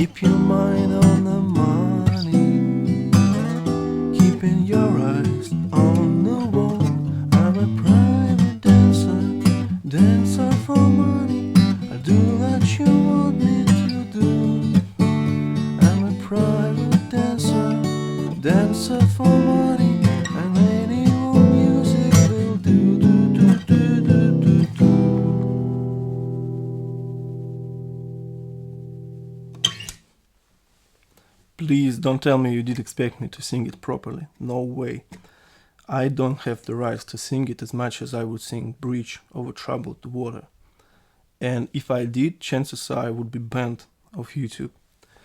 Keep your mind on the money, keeping your eyes on the wall. I'm a private dancer, dancer for money. I do what you want me to do. I'm a private dancer, dancer for money. And any old music will do, do, do, do, do, do, do. Please don't tell me you did expect me to sing it properly. No way. I don't have the rights to sing it as much as I would sing Bridge over Troubled Water. And if I did, chances are I would be banned off YouTube.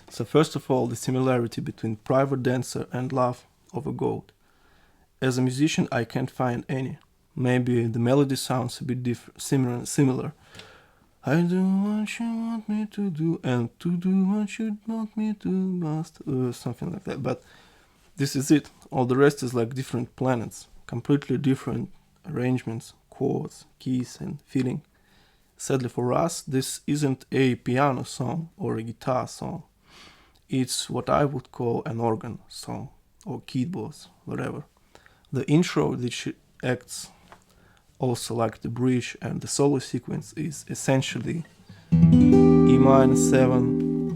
So first of all, the similarity between Private Dancer and Love Over Gold. As a musician, I can't find any. Maybe the melody sounds a bit similar. I do what you want me to do, and to do what you want me to must, something like that. But this is it. All the rest is like different planets, completely different arrangements, chords, keys, and feeling. Sadly for us, this isn't a piano song or a guitar song. It's what I would call an organ song, or keyboards, whatever. The intro, which acts also like the bridge and the solo sequence, is essentially E minor 7,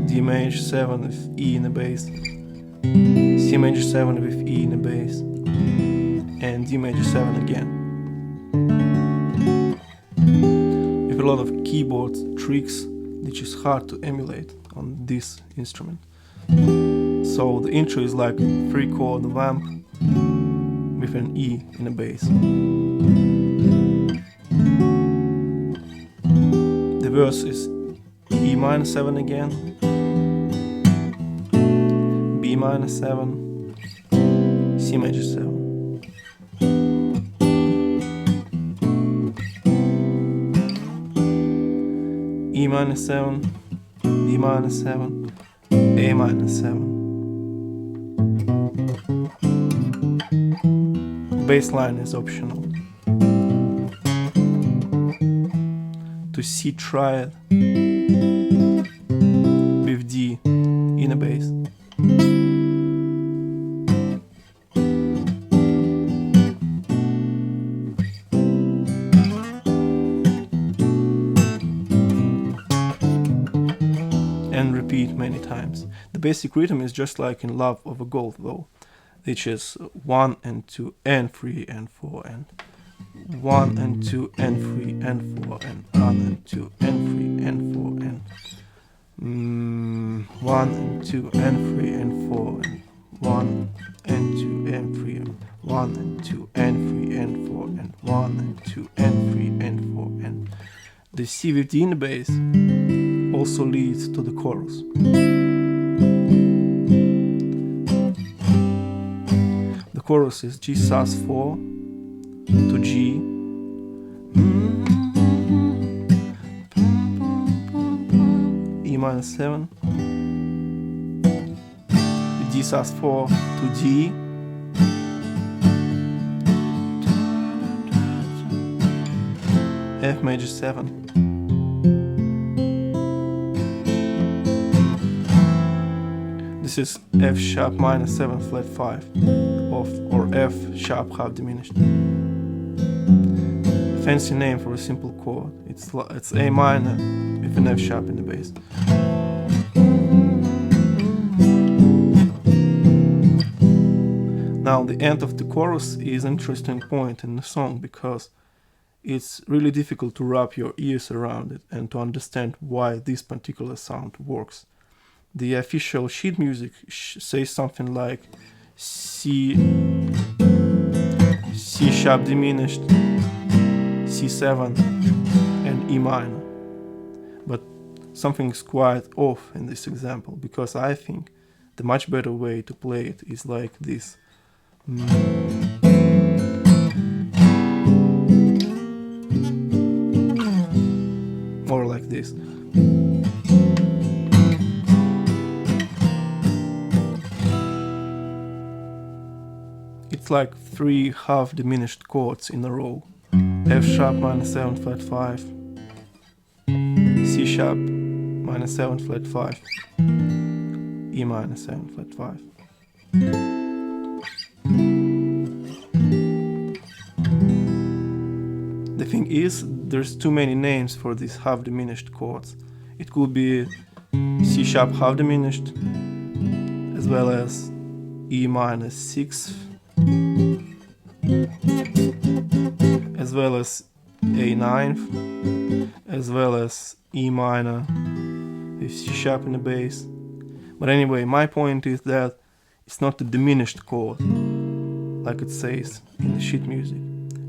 D major 7 with E in the bass, C major 7 with E in the bass, and D major 7 again. With a lot of keyboard tricks, which is hard to emulate on this instrument. So the intro is like 3-chord vamp with an E in the bass. The verse is E minor 7 again, B minor 7, C major 7. E minor 7, B minor 7, A minor 7. Bass line is optional. To C triad with D in a bass. And repeat many times. The basic rhythm is just like in Love Over Gold though, which is 1 and 2 and 3 and 4 and 1 and 2 and 3 and 4 and 1 and 2 and 3 and 4 and 1 and 2 and 3 and 4 and 1 and 2 and 3 and 1 and 2 and 3 and 4 and 1 and 2 and 3 and 4 and the C with D in the bass also leads to the chorus. The chorus is G sus4 to G, E minor 7, D sus4 to D, F major 7. This is F sharp minor 7 flat 5 or F sharp half diminished. A fancy name for a simple chord. It's A minor with an F sharp in the bass. Now the end of the chorus is an interesting point in the song because it's really difficult to wrap your ears around it and to understand why this particular sound works. The official sheet music says something like C sharp diminished, C7 and E minor. But something's quite off in this example because I think the much better way to play it is like this. Or like this. It's like 3 half diminished chords in a row. F sharp minor 7 flat 5, C sharp minus 7 flat 5, E minus 7 flat 5. The thing is, there's too many names for these half diminished chords. It could be C sharp half diminished, as well as E minus 6, as well as A ninth, as well as E minor with C sharp in the bass. But anyway, my point is that it's not a diminished chord, like it says in the sheet music.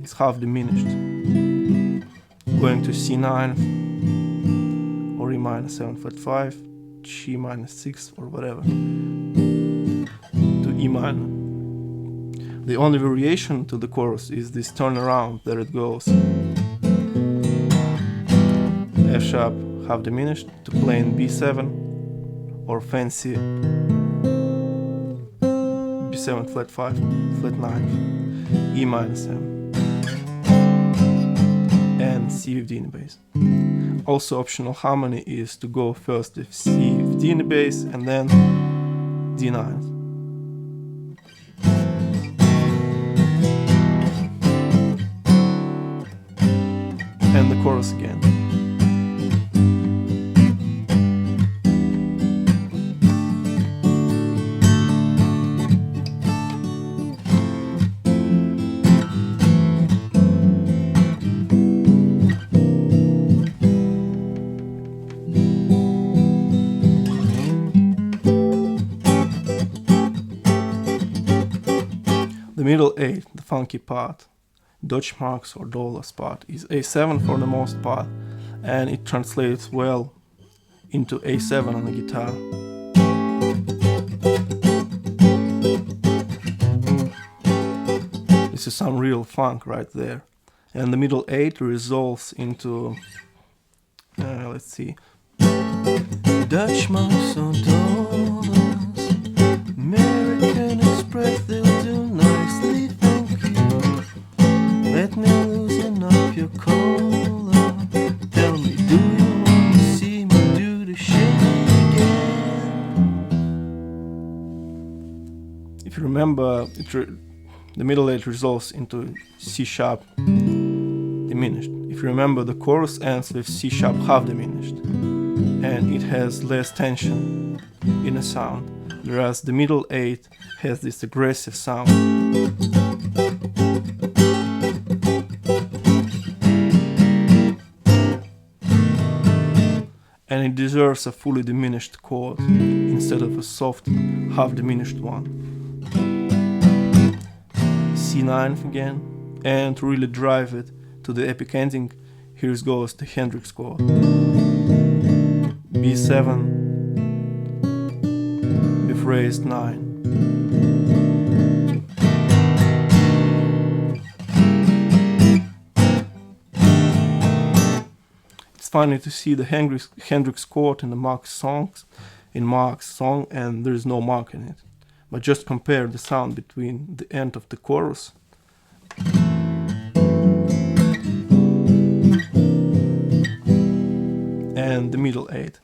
It's half diminished, going to C9 or E minor 7 flat 5, G minus 6 or whatever, to E minor. The only variation to the chorus is this turnaround, there it goes. F sharp half diminished to plain B7 or fancy B7 flat 5, flat 9, E minus 7, and C with D in the bass. Also optional harmony is to go first with C with D in the bass and then D9. And the chorus again. The middle 8, the funky part, Deutschmarks or dollars part, is A7 for the most part, and it translates well into A7 on the guitar. This is some real funk right there. And the middle 8 resolves into, let's see, Deutschmarks or dollars, American Express, they'll do nicely, thank you. Let me loosen up your collar. Tell me, do you want to see me do the shit again? If you remember, the middle 8 resolves into C sharp diminished. If you remember, the chorus ends with C sharp half diminished, and it has less tension in the sound, whereas the middle 8 has this aggressive sound. And it deserves a fully diminished chord instead of a soft half diminished one. C9 again, and to really drive it to the epic ending, here goes the Hendrix chord. B7 with raised 9. It's funny to see the Hendrix chord in the Mark's song, and there is no mark in it. But just compare the sound between the end of the chorus and the middle 8.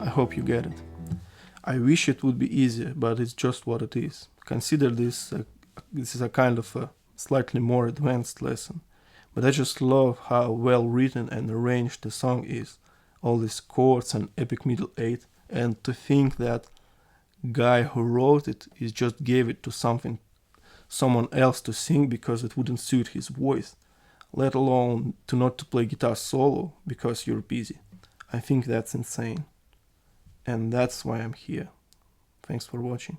I hope you get it. I wish it would be easier, but it's just what it is. Consider this is a kind of a slightly more advanced lesson. But I just love how well written and arranged the song is. All these chords and epic middle 8, and to think that guy who wrote it just gave it to someone else to sing because it wouldn't suit his voice, let alone not to play guitar solo because you're busy. I think that's insane. And that's why I'm here. Thanks for watching.